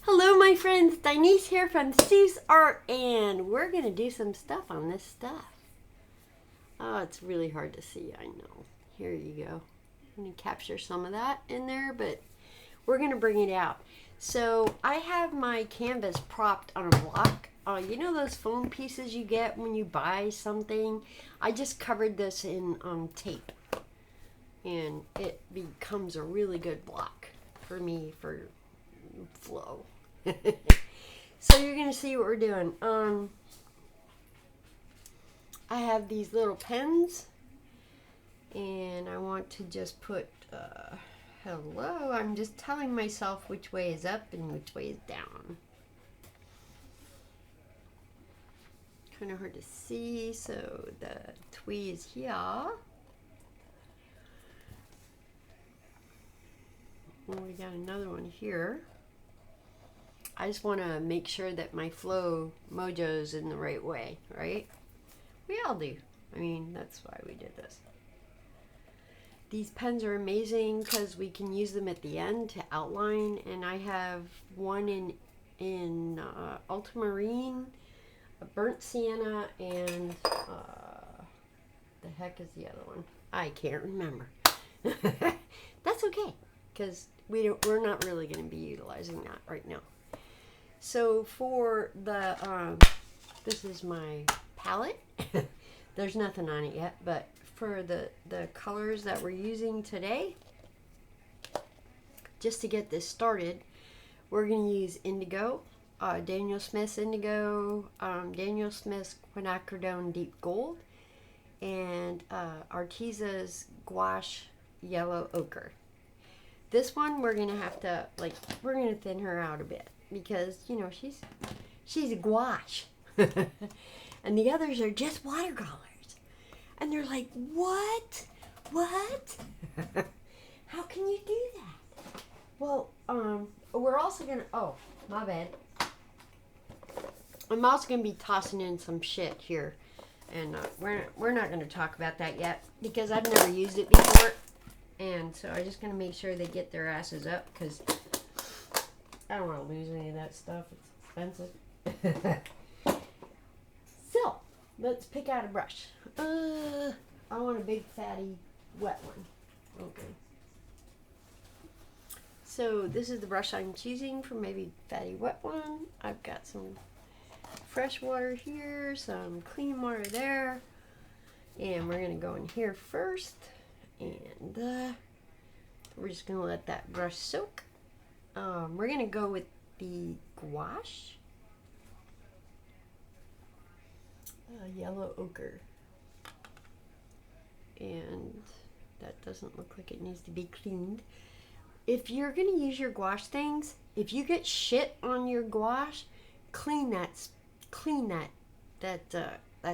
Hello my friends, Denise here from Sue's Art, and we're going to do some stuff on this stuff. Oh, it's really hard to see, I know. Here you go. I'm going to capture some of that in there, but we're going to bring it out. So I have my canvas propped on a block. You know those foam pieces you get when you buy something? I just covered this in tape, and it becomes a really good block for me for flow. So you're gonna see what we're doing. I have these little pens, and I want to just put hello. I'm just telling myself which way is up and which way is down. Kind of hard to see, so the twee is here. And we got another one here. I just want to make sure that my flow mojo's in the right way, right? We all do. I mean, that's why we did this. These pens are amazing because we can use them at the end to outline, and I have one in ultramarine, a burnt sienna, and the heck is the other one? I can't remember. That's okay, because we're not really going to be utilizing that right now. So for the, this is my palette. There's nothing on it yet, but for the colors that we're using today, just to get this started, we're going to use indigo, Daniel Smith's indigo, Daniel Smith's quinacridone deep gold, and Artesa's gouache yellow ochre. This one we're going to have to, we're going to thin her out a bit, because, you know, she's a gouache. And the others are just watercolors. And they're like, what? What? How can you do that? Well, we're also going to, oh, my bad. I'm also going to be tossing in some shit here. And we're not going to talk about that yet, because I've never used it before. And so I'm just going to make sure they get their asses up, because I don't want to lose any of that stuff. It's expensive. So, let's pick out a brush. I want a big, fatty, wet one. Okay. So, this is the brush I'm choosing for maybe fatty, wet one. I've got some fresh water here, some clean water there. And we're going to go in here first. And we're just going to let that brush soak. We're going to go with the gouache, yellow ochre, and that doesn't look like it needs to be cleaned. If you're going to use your gouache things, if you get shit on your gouache, clean that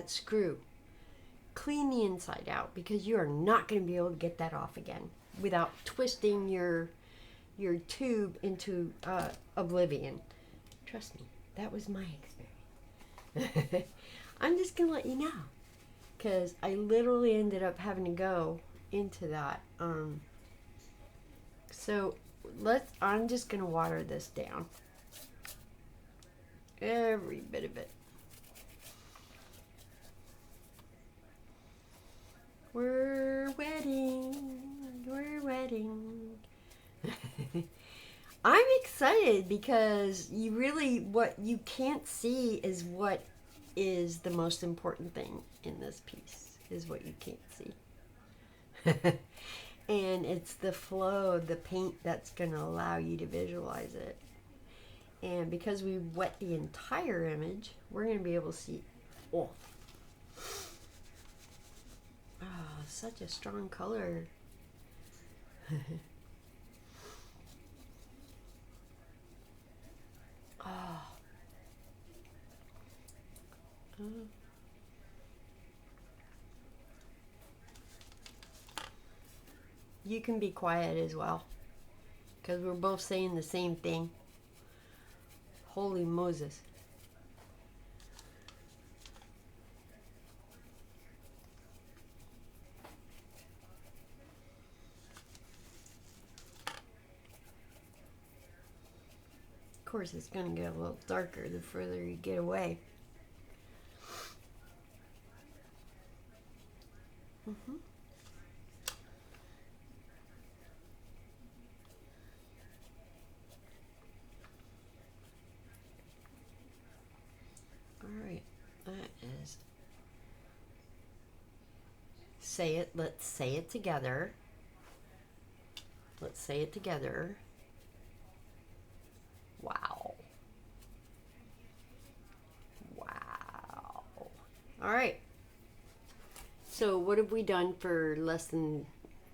screw. Clean the inside out, because you are not going to be able to get that off again without twisting your tube into oblivion. Trust me, that was my experience. I'm just gonna let you know, because I literally ended up having to go into that. So I'm just gonna water this down, every bit of it. We're wedding. I'm excited, because what you can't see is what is the most important thing in this piece, is what you can't see. And it's the flow of the paint that's going to allow you to visualize it. And because we wet the entire image, we're going to be able to see all. Oh, such a strong color. Oh. You can be quiet as well, because we're both saying the same thing. Holy Moses. course, it's going to get a little darker the further you get away. Mm-hmm. All right, that is. Say it. Let's say it together. Let's say it together. Wow. Wow. All right. So what have we done for less than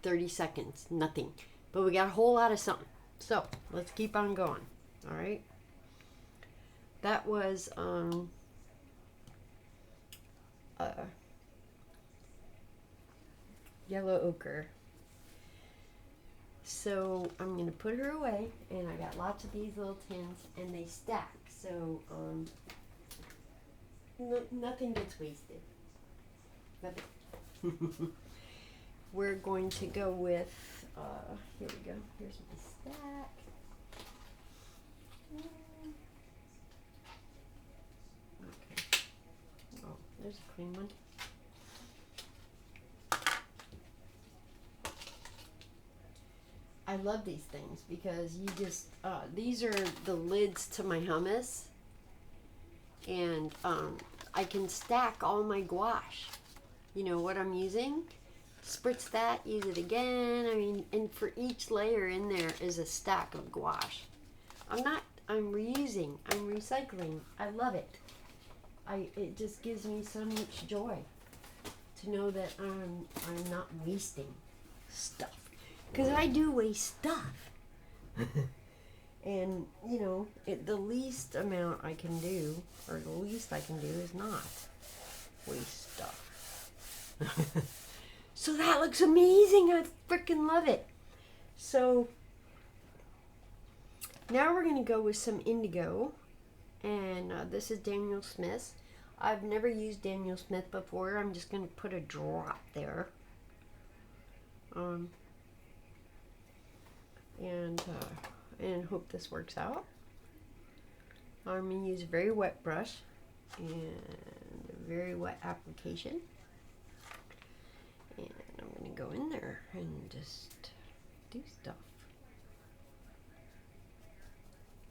30 seconds? Nothing. But we got a whole lot of something. So let's keep on going. All right. That was yellow ochre. So I'm going to put her away, and I got lots of these little tins, and they stack. So nothing gets wasted. Nothing. We're going to go with, here we go. Here's my stack. Okay. Oh, there's a clean one. I love these things because you just, these are the lids to my hummus, and I can stack all my gouache. You know what I'm using? Spritz that, use it again. I mean, and for each layer in there is a stack of gouache. I'm reusing, I'm recycling. I love it. It just gives me so much joy to know that I'm not wasting stuff. Because I do waste stuff. And, you know, the least amount I can do, or the least I can do is not waste stuff. So that looks amazing. I freaking love it. So now we're going to go with some indigo. And this is Daniel Smith's. I've never used Daniel Smith before. I'm just going to put a drop there. And hope this works out. I'm going to use a very wet brush and a very wet application. And I'm going to go in there and just do stuff.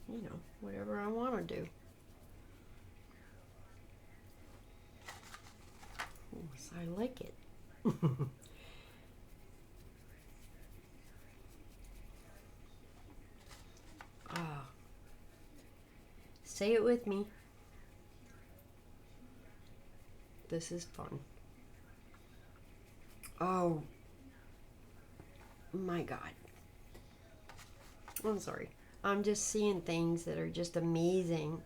You know, whatever I want to do. Yes, I like it. Say it with me. This is fun. Oh my God. I'm sorry. I'm just seeing things that are just amazing.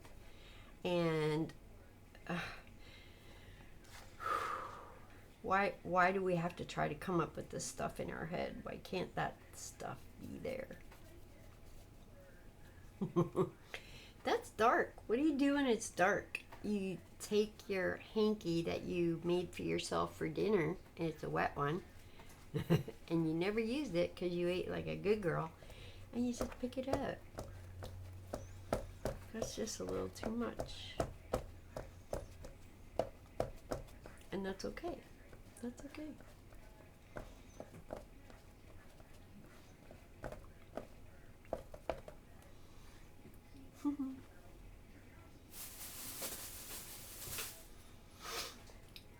And why do we have to try to come up with this stuff in our head? Why can't that stuff be there? That's dark. What do you do when it's dark? You take your hanky that you made for yourself for dinner, and it's a wet one, and you never used it because you ate like a good girl, and you just pick it up. That's just a little too much. And that's okay. That's okay.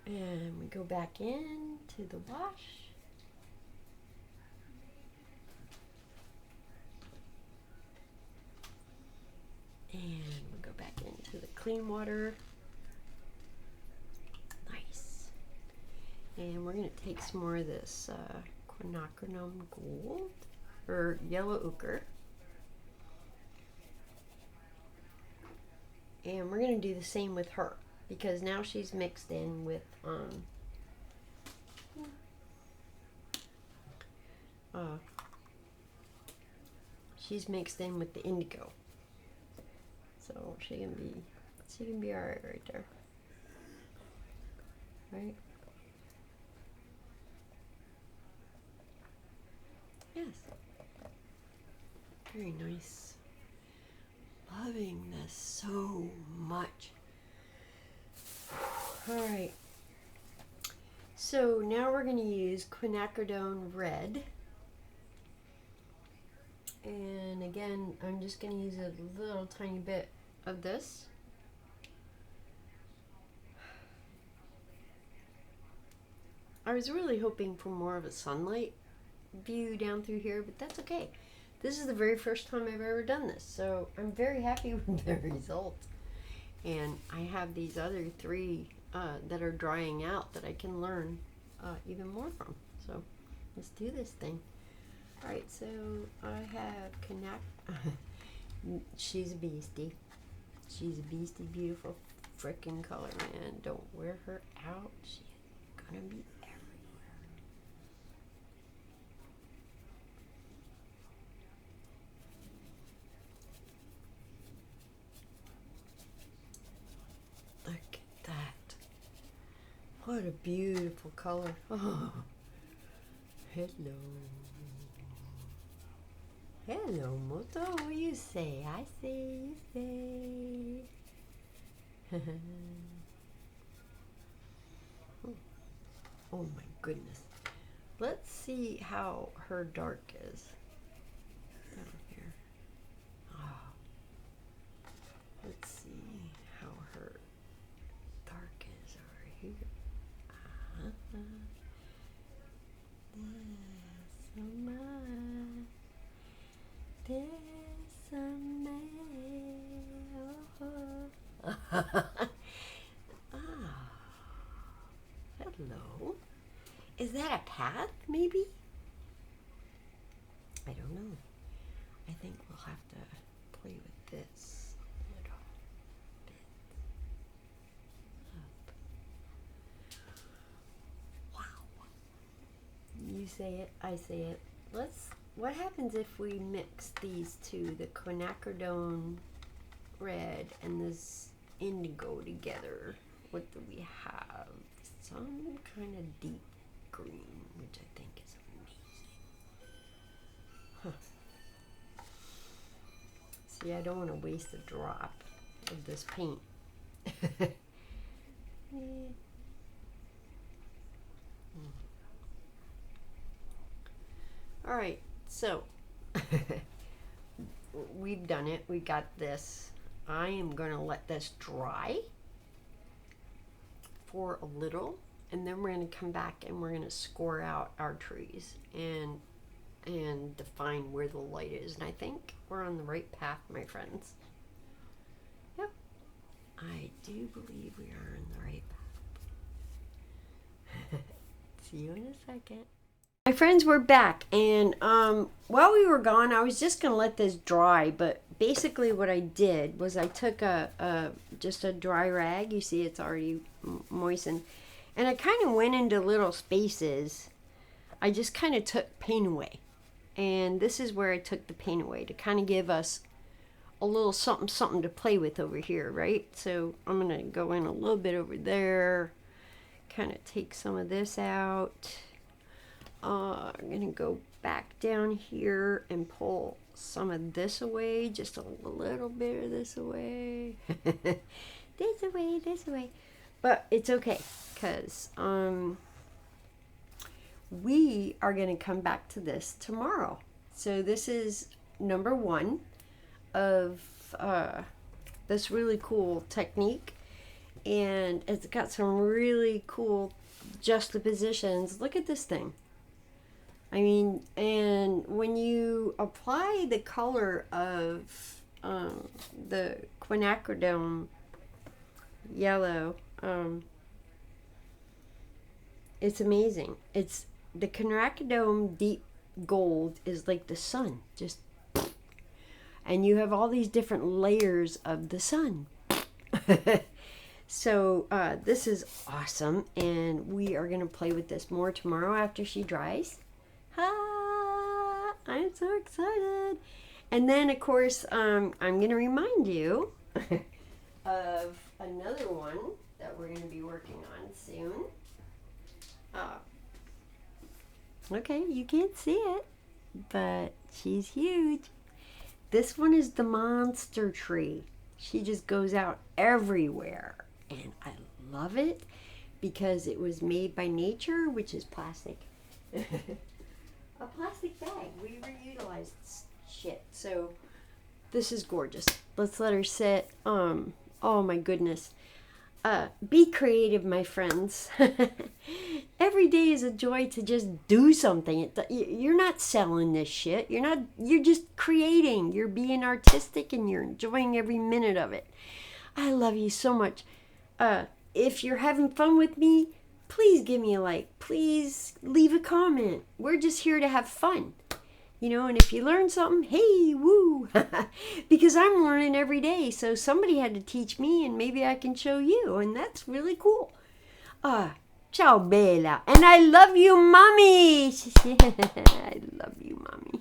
And we go back into the wash. And we go back into the clean water. Nice. And we're going to take some more of this quinacridone gold, or yellow ochre. And we're going to do the same with her, because now she's mixed in with she's mixed in with the indigo, so she can be all right there, right? Yes, very nice. loving this so much. All right. So now we're going to use quinacridone red. And again, I'm just going to use a little tiny bit of this. I was really hoping for more of a sunlight view down through here, but that's okay. This is the very first time I've ever done this, so I'm very happy with the results. And I have these other three that are drying out that I can learn even more from. So let's do this thing. All right, so I have she's a beastie. She's a beastie, beautiful freaking color, man. Don't wear her out. She's gonna be everywhere. Look at that. What a beautiful color. Oh, hello. Hello, Moto. What do you say? I say, you say. Oh my goodness. Let's see how her dark is down here. Oh. Let's see how her dark is over here. Hello. Is that a path, maybe? I don't know. I think we'll have to play with this a little bit. Up. Wow. You say it, I say it. What happens if we mix these two, the quinacridone red and this indigo together? What do we have? Some kind of deep green, which I think is amazing. Huh. See, I don't want to waste a drop of this paint. All right, so we've done it. We got this. I am going to let this dry for a little, and then we're going to come back and we're going to score out our trees and define where the light is. And I think we're on the right path, my friends. Yep, I do believe we are on the right path. See you in a second. My friends, we're back, and while we were gone, I was just going to let this dry, but basically what I did was I took just a dry rag. You see it's already moistened, and I kind of went into little spaces. I just kind of took paint away, and this is where I took the paint away to kind of give us a little something to play with over here, right? So I'm going to go in a little bit over there, kind of take some of this out. I'm going to go back down here and pull some of this away, just a little bit of this away. this away. But it's okay, because we are going to come back to this tomorrow. So this is number 1 of this really cool technique. And it's got some really cool juxtapositions. Look at this thing. I mean, and when you apply the color of the quinacridone yellow, it's amazing. It's the quinacridone deep gold is like the sun, just, and you have all these different layers of the sun. So this is awesome, and we are going to play with this more tomorrow after she dries. Ah, I'm so excited. And then, of course, I'm going to remind you of another one that we're going to be working on soon. Okay, you can't see it, but she's huge. This one is the monster tree. She just goes out everywhere. And I love it because it was made by nature, which is plastic. A plastic bag. We reutilize shit. So this is gorgeous. Let's let her sit. Oh my goodness. Be creative, my friends. Every day is a joy to just do something. You're not selling this shit. You're just creating. You're being artistic and you're enjoying every minute of it. I love you so much. If you're having fun with me, please give me a like. Please leave a comment. We're just here to have fun. You know, and if you learn something, hey, woo. Because I'm learning every day. So somebody had to teach me and maybe I can show you. And that's really cool. Ciao, Bella. And I love you, Mommy. I love you, Mommy.